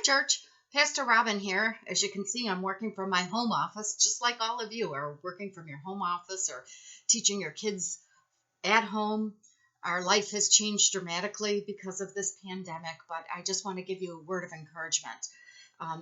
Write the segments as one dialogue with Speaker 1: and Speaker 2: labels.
Speaker 1: Hi, church. Pastor Robin here. As you can see, I'm working from my home office, just like all of you are working from your home office or teaching your kids at home. Our life has changed dramatically because of this pandemic, but I just want to give you a word of encouragement.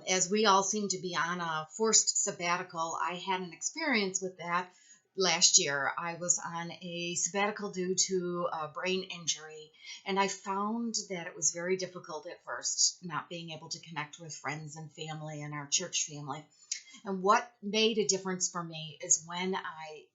Speaker 1: As we all seem to be on a forced sabbatical, I had an experience with that last year. I was on a sabbatical due to a brain injury, and I found that it was very difficult at first, not being able to connect with friends and family and our church family. And what made a difference for me is when I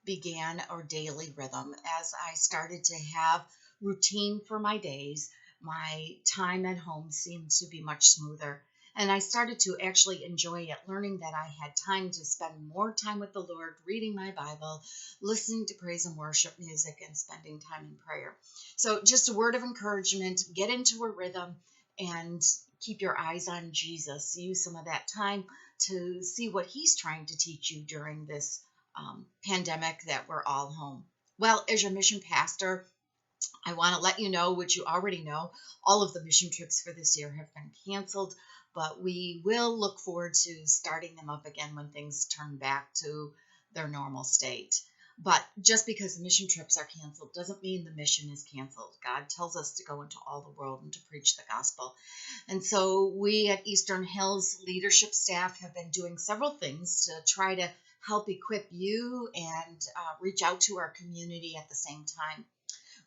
Speaker 1: began a daily rhythm. As I started to have routine for my days, my time at home seemed to be much smoother. And I started to actually enjoy it, learning that I had time to spend more time with the Lord, reading my Bible, listening to praise and worship music, and spending time in prayer. So, just a word of encouragement, get into a rhythm and keep your eyes on Jesus. Use some of that time to see what He's trying to teach you during this pandemic that we're all home. Well, as your mission pastor, I want to let you know, which you already know, all of the mission trips for this year have been canceled, but we will look forward to starting them up again when things turn back to their normal state. But just because the mission trips are canceled doesn't mean the mission is canceled. God tells us to go into all the world and to preach the gospel. And so we at Eastern Hills leadership staff have been doing several things to try to help equip you and reach out to our community at the same time.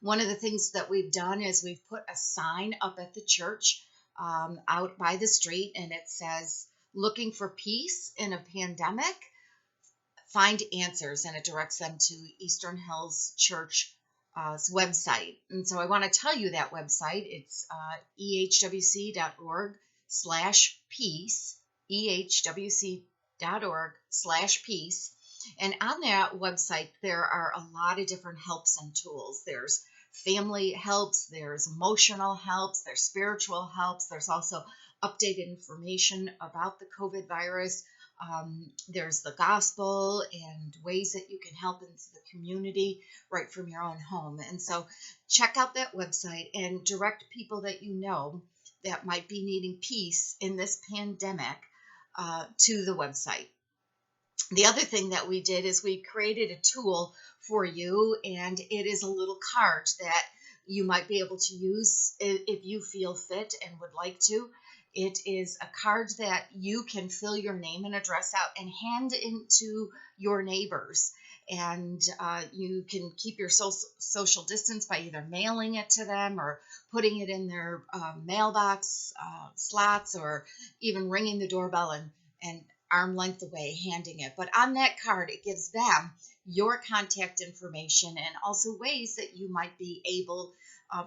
Speaker 1: One of the things that we've done is we've put a sign up at the church out by the street, and it says, "Looking for peace in a pandemic? Find answers," and it directs them to Eastern Hills Church website. And so I want to tell you that website. It's ehwc.org/peace, ehwc.org/peace. And on that website, there are a lot of different helps and tools. There's family helps, there's emotional helps, there's spiritual helps, there's also updated information about the COVID virus. There's the gospel and ways that you can help in the community right from your own home. And so check out that website and direct people that you know that might be needing peace in this pandemic to the website. The other thing that we did is we created a tool for you, and it is a little card that you might be able to use if you feel fit and would like to. It is a card that you can fill your name and address out and hand into your neighbors. And you can keep your social distance by either mailing it to them or putting it in their mailbox slots, or even ringing the doorbell and arm length away handing it. But on that card, it gives them your contact information and also ways that you might be able,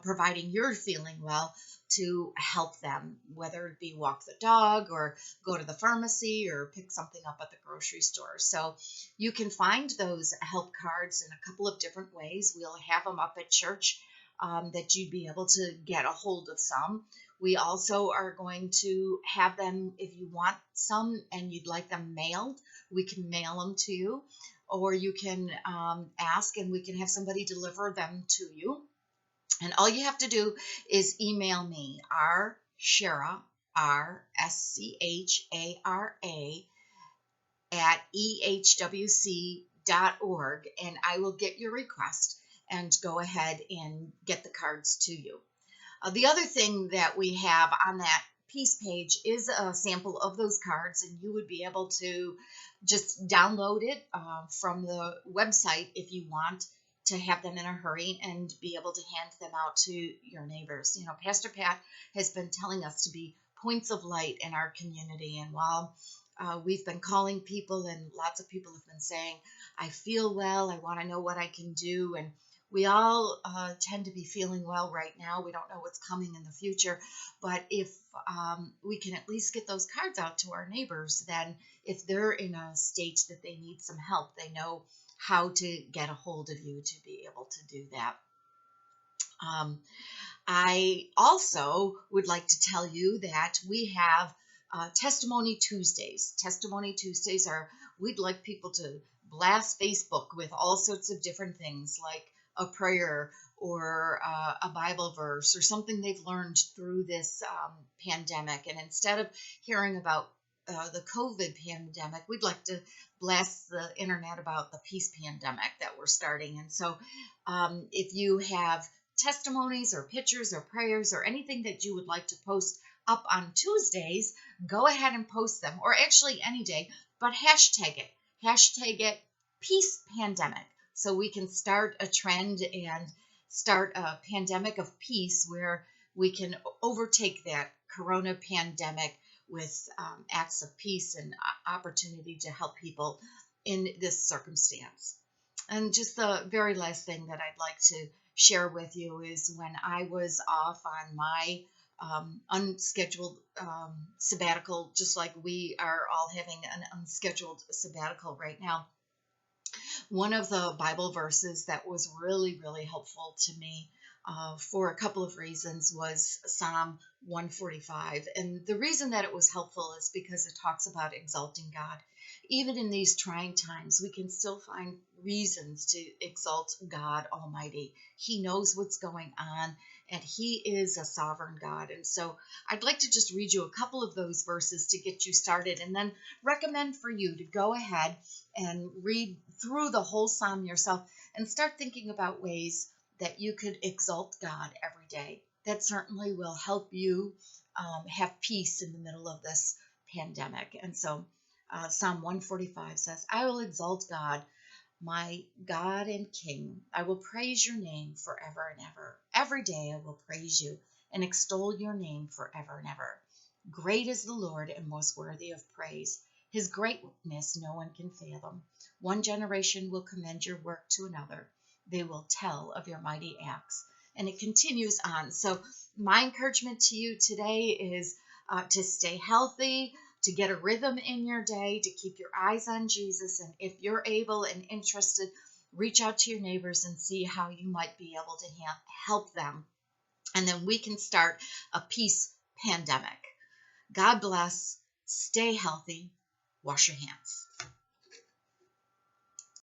Speaker 1: providing you're feeling well, to help them, whether it be walk the dog or go to the pharmacy or pick something up at the grocery store. So you can find those help cards in a couple of different ways. We'll have them up at church that you'd be able to get a hold of some. We also are going to have them, if you want some and you'd like them mailed, we can mail them to you, or you can ask and we can have somebody deliver them to you. And all you have to do is email me, rschara, rschara, at ehwc.org, and I will get your request and go ahead and get the cards to you. The other thing that we have on that piece page is a sample of those cards, and you would be able to just download it from the website if you want to have them in a hurry and be able to hand them out to your neighbors. You know, Pastor Pat has been telling us to be points of light in our community, and while we've been calling people and lots of people have been saying, "I feel well, I want to know what I can do," and we all tend to be feeling well right now. We don't know what's coming in the future, but if we can at least get those cards out to our neighbors, then if they're in a state that they need some help, they know how to get a hold of you to be able to do that. I also would like to tell you that we have Testimony Tuesdays. Testimony Tuesdays we'd like people to blast Facebook with all sorts of different things like a prayer or a Bible verse or something they've learned through this pandemic. And instead of hearing about the COVID pandemic, we'd like to blast the internet about the peace pandemic that we're starting. And so if you have testimonies or pictures or prayers or anything that you would like to post up on Tuesdays, go ahead and post them, or actually any day, but hashtag it. Hashtag it peace pandemic, so we can start a trend and start a pandemic of peace where we can overtake that corona pandemic with acts of peace and opportunity to help people in this circumstance. And just the very last thing that I'd like to share with you is when I was off on my unscheduled sabbatical, just like we are all having an unscheduled sabbatical right now. One of the Bible verses that was really, really helpful to me for a couple of reasons was Psalm 145. And the reason that it was helpful is because it talks about exalting God. Even in these trying times, we can still find reasons to exalt God Almighty. He knows what's going on, and He is a sovereign God. And so I'd like to just read you a couple of those verses to get you started, and then recommend for you to go ahead and read through the whole psalm yourself and start thinking about ways that you could exalt God every day. That certainly will help you have peace in the middle of this pandemic. And so Psalm 145 says, I will exalt God, my God and King. I will praise your name forever and ever. Every day I will praise you and extol your name forever and ever. Great is the Lord and most worthy of praise. His greatness no one can fathom. One generation will commend your work to another. They will tell of your mighty acts. And it continues on. So my encouragement to you today is to stay healthy, to get a rhythm in your day, to keep your eyes on Jesus. And if you're able and interested, reach out to your neighbors and see how you might be able to help them. And then we can start a peace pandemic. God bless. Stay healthy. Wash your hands.